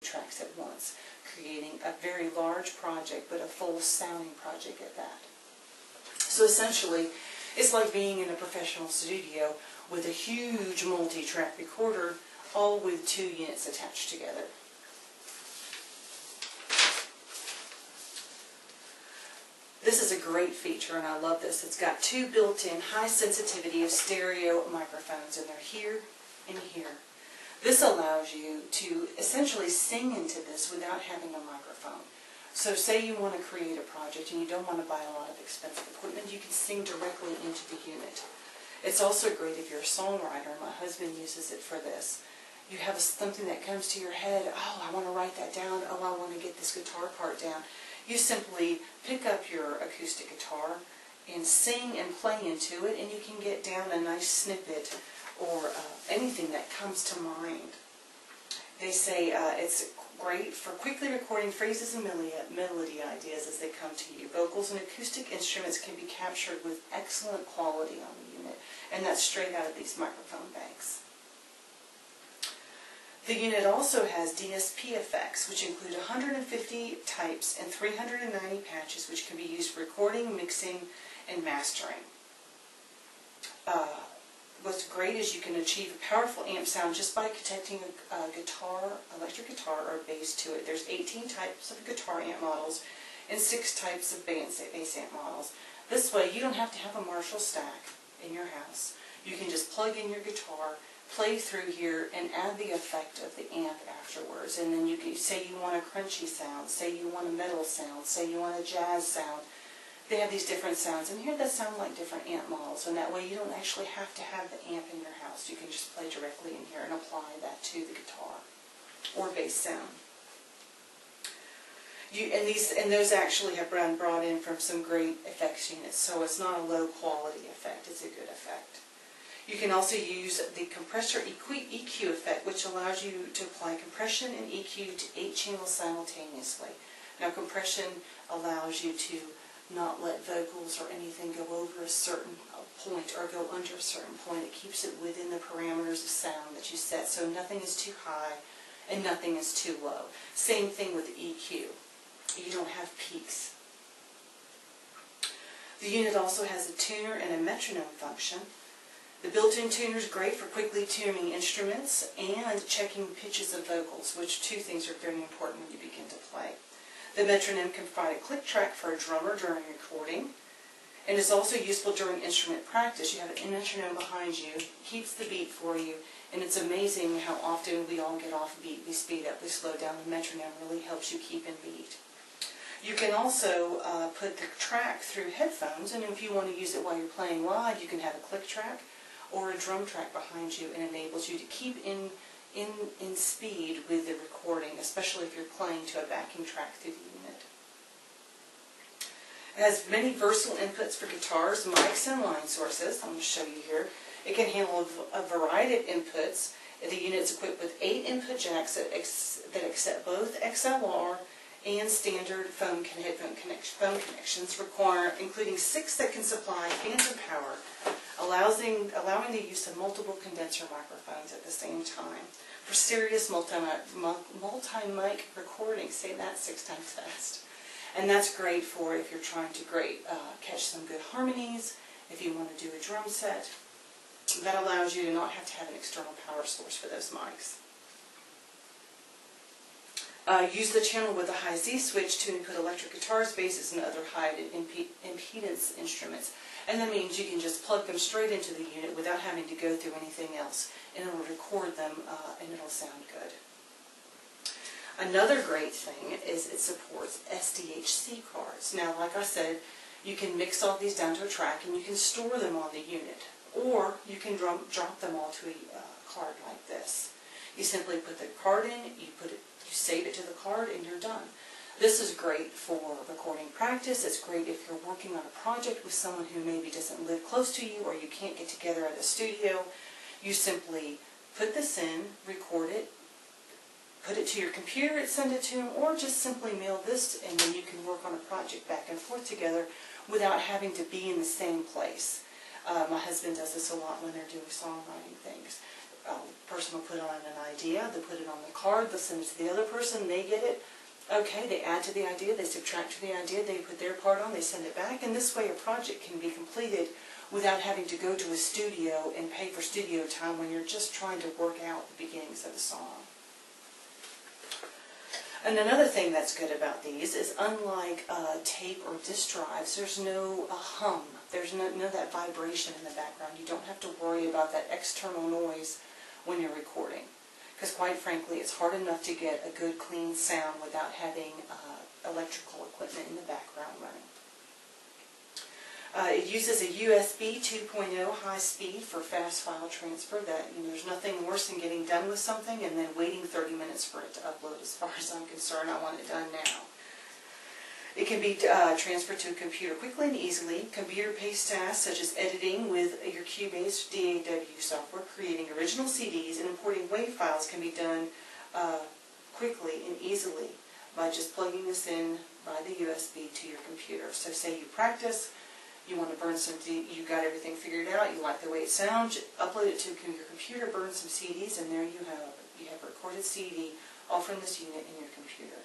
tracks at once, creating a very large project, but a full sounding project at that. So essentially, it's like being in a professional studio with a huge multi-track recorder, all with 2 units attached together. This is a great feature, and I love this. It's got 2 built-in high sensitivity of stereo microphones, and they're here and here. This allows you to essentially sing into this without having a microphone. So say you want to create a project and you don't want to buy a lot of expensive equipment, you can sing directly into the unit. It's also great if you're a songwriter. My husband uses it for this. You have something that comes to your head, oh, I want to write that down, oh, I want to get this guitar part down. You simply pick up your acoustic guitar and sing and play into it, and you can get down a nice snippet or anything that comes to mind. They say it's great for quickly recording phrases and melody ideas as they come to you. Vocals and acoustic instruments can be captured with excellent quality on the unit, and that's straight out of these microphone banks. The unit also has DSP effects, which include 150 types and 390 patches, which can be used for recording, mixing, and mastering. What's great is you can achieve a powerful amp sound just by connecting a guitar, electric guitar, or bass to it. There's 18 types of guitar amp models and 6 types of bass amp models. This way, you don't have to have a Marshall stack in your house. You can just plug in your guitar, play through here, and add the effect of the amp afterwards. And then you can say you want a crunchy sound, say you want a metal sound, say you want a jazz sound. They have these different sounds, and here they sound like different amp models, and that way you don't actually have to have the amp in your house. You can just play directly in here and apply that to the guitar or bass sound. And those actually have been brought in from some great effects units, so it's not a low quality effect, it's a good effect. You can also use the compressor EQ effect, which allows you to apply compression and EQ to 8 channels simultaneously. Now compression allows you to not let vocals or anything go over a certain point or go under a certain point. It keeps it within the parameters of sound that you set, so nothing is too high and nothing is too low. Same thing with the EQ. You don't have peaks. The unit also has a tuner and a metronome function. The built-in tuner is great for quickly tuning instruments and checking pitches of vocals, which 2 things are very important when you begin to play. The metronome can provide a click track for a drummer during recording, and is also useful during instrument practice. You have a metronome behind you, keeps the beat for you, and it's amazing how often we all get off beat. We speed up, we slow down. The metronome really helps you keep in beat. You can also put the track through headphones, and if you want to use it while you're playing live, you can have a click track or a drum track behind you, and enables you to keep in speed with the recording, especially if you're playing to a backing track through the unit. It has many versatile inputs for guitars, mics, and line sources. I'm going to show you here. It can handle a variety of inputs. The unit is equipped with 8 input jacks that accept both XLR and standard phone connections, including 6 that can supply phantom power, allowing the use of multiple condenser microphones at the same time for serious multi-mic recording. Say that 6 times fast. And that's great for if you're trying to catch some good harmonies, if you want to do a drum set. That allows you to not have to have an external power source for those mics. Use the channel with a high Z switch to input electric guitars, basses, and other high impedance instruments. And that means you can just plug them straight into the unit without having to go through anything else, and it will record them and it'll sound good. Another great thing is it supports SDHC cards. Now, like I said, you can mix all these down to a track and you can store them on the unit, or you can drop them all to a card like this. You simply put the card in, you save it to the card, and you're done. This is great for recording practice. It's great if you're working on a project with someone who maybe doesn't live close to you or you can't get together at the studio. You simply put this in, record it, put it to your computer and send it to them, or just simply mail this, and then you can work on a project back and forth together without having to be in the same place. My husband does this a lot when they're doing songwriting things. person will put on an idea, they'll put it on the card, they'll send it to the other person, they get it. Okay, they add to the idea, they subtract to the idea, they put their part on, they send it back, and this way a project can be completed without having to go to a studio and pay for studio time when you're just trying to work out the beginnings of a song. And another thing that's good about these is, unlike tape or disk drives, there's no hum. There's no that vibration in the background. You don't have to worry about that external noise when you're recording. Because quite frankly, it's hard enough to get a good clean sound without having electrical equipment in the background running. It uses a USB 2.0 high speed for fast file transfer. There's nothing worse than getting done with something and then waiting 30 minutes for it to upload. As far as I'm concerned, I want it done now. It can be transferred to a computer quickly and easily. Computer-based tasks such as editing with your Cubase DAW software, creating original CDs, and importing WAV files can be done quickly and easily by just plugging this in by the USB to your computer. So say you practice, you want to burn some, you got everything figured out, you like the way it sounds, upload it to your computer, burn some CDs, and there you have a recorded CD all from this unit in your computer.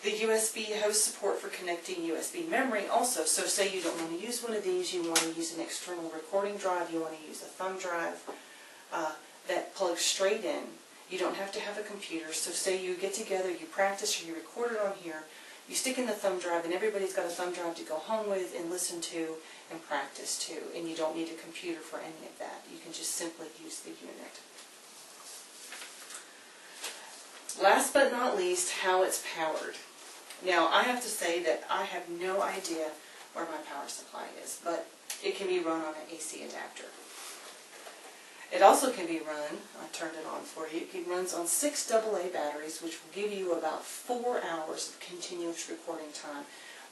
The USB hosts support for connecting USB memory also. So say you don't want to use one of these, you want to use an external recording drive, you want to use a thumb drive that plugs straight in. You don't have to have a computer. So say you get together, you practice, or you record it on here, you stick in the thumb drive, and everybody's got a thumb drive to go home with and listen to and practice to. And you don't need a computer for any of that. You can just simply use the unit. Last but not least, how it's powered. Now, I have to say that I have no idea where my power supply is, but it can be run on an AC adapter. It also can be run, I turned it on for you, it runs on 6 AA batteries, which will give you about 4 hours of continuous recording time.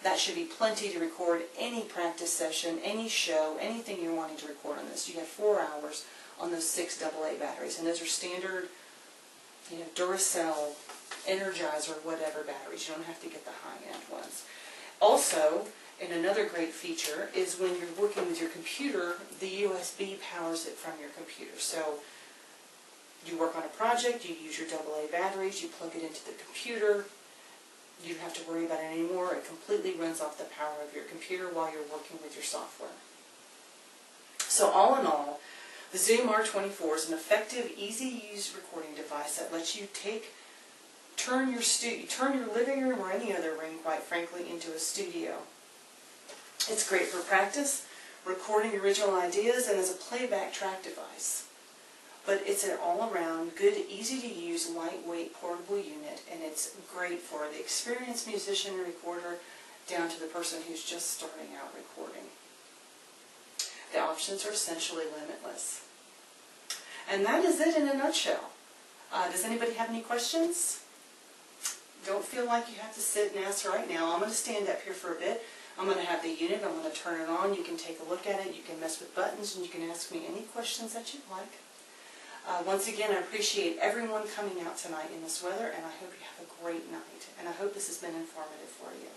That should be plenty to record any practice session, any show, anything you're wanting to record on this. You have 4 hours on those 6 AA batteries, and those are standard, Duracell, Energizer, whatever batteries. You don't have to get the high-end ones. Also, and another great feature is when you're working with your computer, the USB powers it from your computer. So you work on a project, you use your AA batteries, you plug it into the computer, you don't have to worry about it anymore. It completely runs off the power of your computer while you're working with your software. So all in all, the Zoom R24 is an effective, easy-to-use recording device that lets you turn your living room or any other room, quite frankly, into a studio. It's great for practice, recording original ideas, and as a playback track device. But it's an all-around, good, easy-to-use, lightweight, portable unit, and it's great for the experienced musician and recorder down to the person who's just starting out recording. The options are essentially limitless. And that is it in a nutshell. Does anybody have any questions? Don't feel like you have to sit and ask right now. I'm going to stand up here for a bit. I'm going to have the unit. I'm going to turn it on. You can take a look at it. You can mess with buttons, and you can ask me any questions that you'd like. Once again, I appreciate everyone coming out tonight in this weather, and I hope you have a great night. And I hope this has been informative for you.